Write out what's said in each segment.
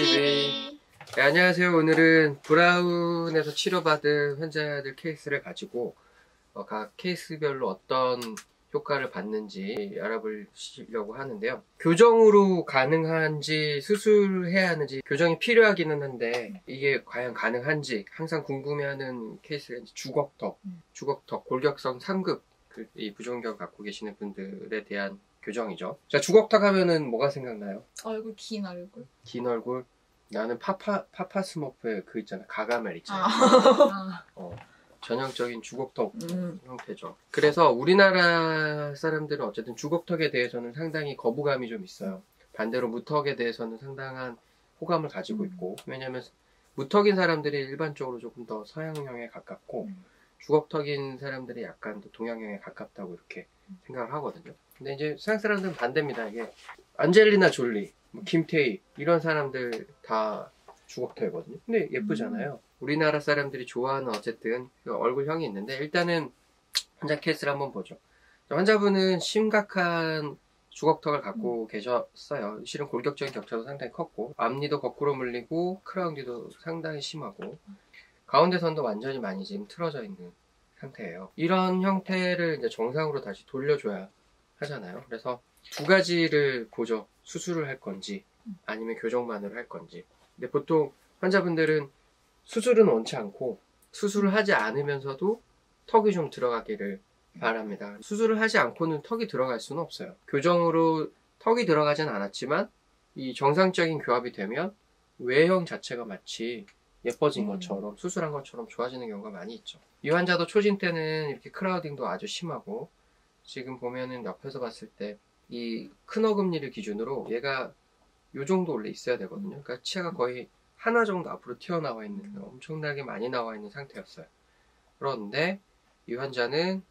TV. 네, 안녕하세요. 오늘은 브라운에서 치료받은 환자들 케이스를 가지고 각 케이스별로 어떤 효과를 받는지 알아보려고 하는데요. 교정으로 가능한지 수술해야 하는지, 교정이 필요하기는 한데 이게 과연 가능한지 항상 궁금해하는 케이스가 주걱턱, 골격성 상급 이 부종경 갖고 계시는 분들에 대한 교정이죠. 자, 주걱턱 하면은 뭐가 생각나요? 얼굴, 긴 얼굴. 긴 얼굴. 나는 파파 스머프의 그 있잖아, 가가멜 있잖아. 전형적인 주걱턱 형태죠. 그래서 우리나라 사람들은 어쨌든 주걱턱에 대해서는 상당히 거부감이 좀 있어요. 반대로 무턱에 대해서는 상당한 호감을 가지고 있고, 왜냐면 무턱인 사람들이 일반적으로 조금 더 서양형에 가깝고 주걱턱인 사람들이 약간 더 동양형에 가깝다고 이렇게 생각을 하거든요. 근데 이제 서양 사람들은 반대입니다. 이게 안젤리나 졸리, 김태희 이런 사람들 다 주걱턱이거든요. 근데 예쁘잖아요. 우리나라 사람들이 좋아하는 어쨌든 그 얼굴형이 있는데, 일단은 환자 케이스를 한번 보죠. 환자분은 심각한 주걱턱을 갖고 계셨어요. 실은 골격적인 격차도 상당히 컸고, 앞니도 거꾸로 물리고 크라운니도 상당히 심하고, 가운데 선도 완전히 많이 지금 틀어져 있는 상태예요. 이런 형태를 이제 정상으로 다시 돌려줘야 하잖아요. 그래서 두 가지를 보죠. 수술을 할 건지 아니면 교정만으로 할 건지. 근데 보통 환자분들은 수술은 원치 않고 수술을 하지 않으면서도 턱이 좀 들어가기를 바랍니다. 수술을 하지 않고는 턱이 들어갈 수는 없어요. 교정으로 턱이 들어가진 않았지만 이 정상적인 교합이 되면 외형 자체가 마치 예뻐진 것처럼, 수술한 것처럼 좋아지는 경우가 많이 있죠. 이 환자도 초진 때는 이렇게 크라우딩도 아주 심하고, 지금 보면은 옆에서 봤을 때 이 큰 어금니를 기준으로 얘가 요 정도 원래 있어야 되거든요. 그러니까 치아가 거의 하나 정도 앞으로 튀어나와 있는, 엄청나게 많이 나와 있는 상태였어요. 그런데 이 환자는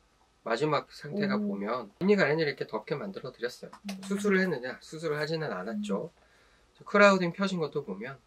마지막 상태가 보면 윗니가 아래니를 이렇게 덮게 만들어 드렸어요. 수술을 했느냐? 수술을 하지는 않았죠. 크라우딩 펴진 것도 보면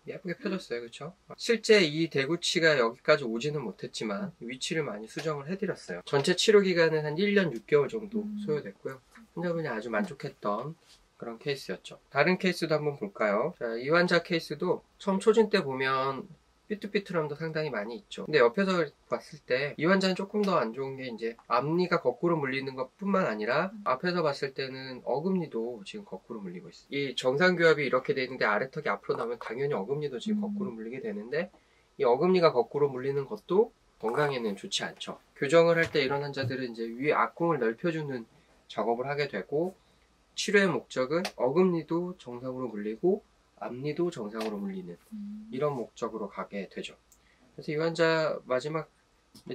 예쁘게 펴졌어요. 그쵸? 실제 이 대구치가 여기까지 오지는 못했지만 위치를 많이 수정을 해드렸어요. 전체 치료 기간은 한 1년 6개월 정도 소요됐고요. 환자분이 아주 만족했던 그런 케이스였죠. 다른 케이스도 한번 볼까요? 자, 이 환자 케이스도 처음 초진 때 보면 삐뚤삐뚤함도 상당히 많이 있죠. 근데 옆에서 봤을 때 이 환자는 조금 더 안 좋은 게 이제 앞니가 거꾸로 물리는 것 뿐만 아니라 앞에서 봤을 때는 어금니도 지금 거꾸로 물리고 있어요. 이 정상교합이 이렇게 돼 있는데 아래턱이 앞으로 나오면 당연히 어금니도 지금 거꾸로 물리게 되는데, 이 어금니가 거꾸로 물리는 것도 건강에는 좋지 않죠. 교정을 할 때 이런 환자들은 이제 위에 앞궁을 넓혀주는 작업을 하게 되고, 치료의 목적은 어금니도 정상으로 물리고 앞니도 정상으로 물리는 이런 목적으로 가게 되죠. 그래서 이 환자 마지막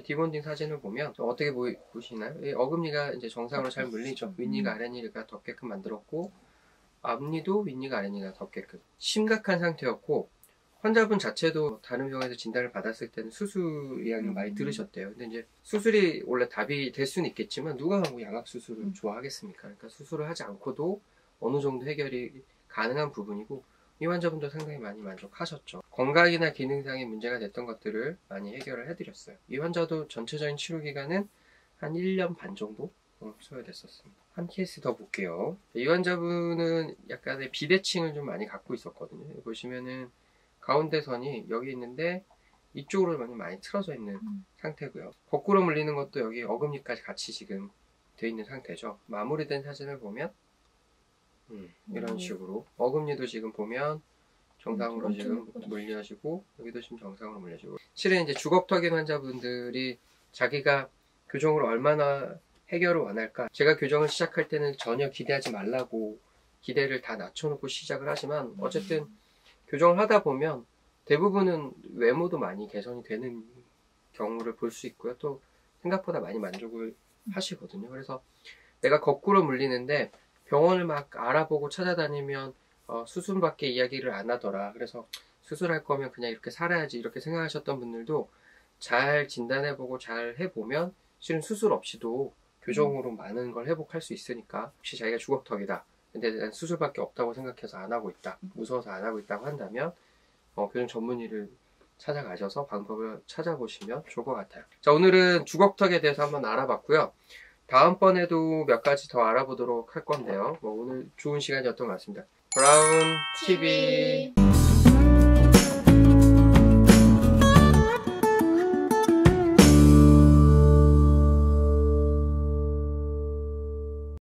디본딩 사진을 보면 어떻게 보시나요? 이 어금니가 이제 정상으로 잘 물리죠. 윗니가 아랫니가 덮게끔 만들었고, 앞니도 윗니가 아랫니가 덮게끔. 심각한 상태였고, 환자분 자체도 다른 병원에서 진단을 받았을 때는 수술 이야기를 많이 들으셨대요. 근데 이제 수술이 원래 답이 될 수는 있겠지만 누가 뭐 양악 수술을 좋아하겠습니까? 그러니까 수술을 하지 않고도 어느 정도 해결이 가능한 부분이고, 이 환자분도 상당히 많이 만족하셨죠. 건강이나 기능상의 문제가 됐던 것들을 많이 해결을 해드렸어요. 이 환자도 전체적인 치료 기간은 한 1년 반 정도 소요됐었습니다. 한 케이스 더 볼게요. 이 환자분은 약간의 비대칭을 좀 많이 갖고 있었거든요. 보시면은 가운데 선이 여기 있는데 이쪽으로 많이 틀어져 있는 상태고요. 거꾸로 물리는 것도 여기 어금니까지 같이 지금 돼 있는 상태죠. 마무리된 사진을 보면 이런 식으로 어금니도 지금 보면 정상으로 지금 물려지고, 여기도 지금 정상으로 물려지고. 실은 이제 주걱턱인 환자분들이 자기가 교정을 얼마나 해결을 원할까, 제가 교정을 시작할 때는 전혀 기대하지 말라고 기대를 다 낮춰놓고 시작을 하지만, 어쨌든 교정을 하다 보면 대부분은 외모도 많이 개선이 되는 경우를 볼 수 있고요. 또 생각보다 많이 만족을 하시거든요. 그래서 내가 거꾸로 물리는데 병원을 막 알아보고 찾아다니면 수술밖에 이야기를 안 하더라. 그래서 수술할 거면 그냥 이렇게 살아야지 이렇게 생각하셨던 분들도 잘 진단해보고 잘 해보면 실은 수술 없이도 교정으로 많은 걸 회복할 수 있으니까, 혹시 자기가 주걱턱이다, 근데 난 수술밖에 없다고 생각해서 안 하고 있다, 무서워서 안 하고 있다고 한다면 교정 전문의를 찾아가셔서 방법을 찾아보시면 좋을 것 같아요. 자, 오늘은 주걱턱에 대해서 한번 알아봤고요. 다음번에도 몇 가지 더 알아보도록 할 건데요. 오늘 좋은 시간이었던 것 같습니다. 브라운 TV.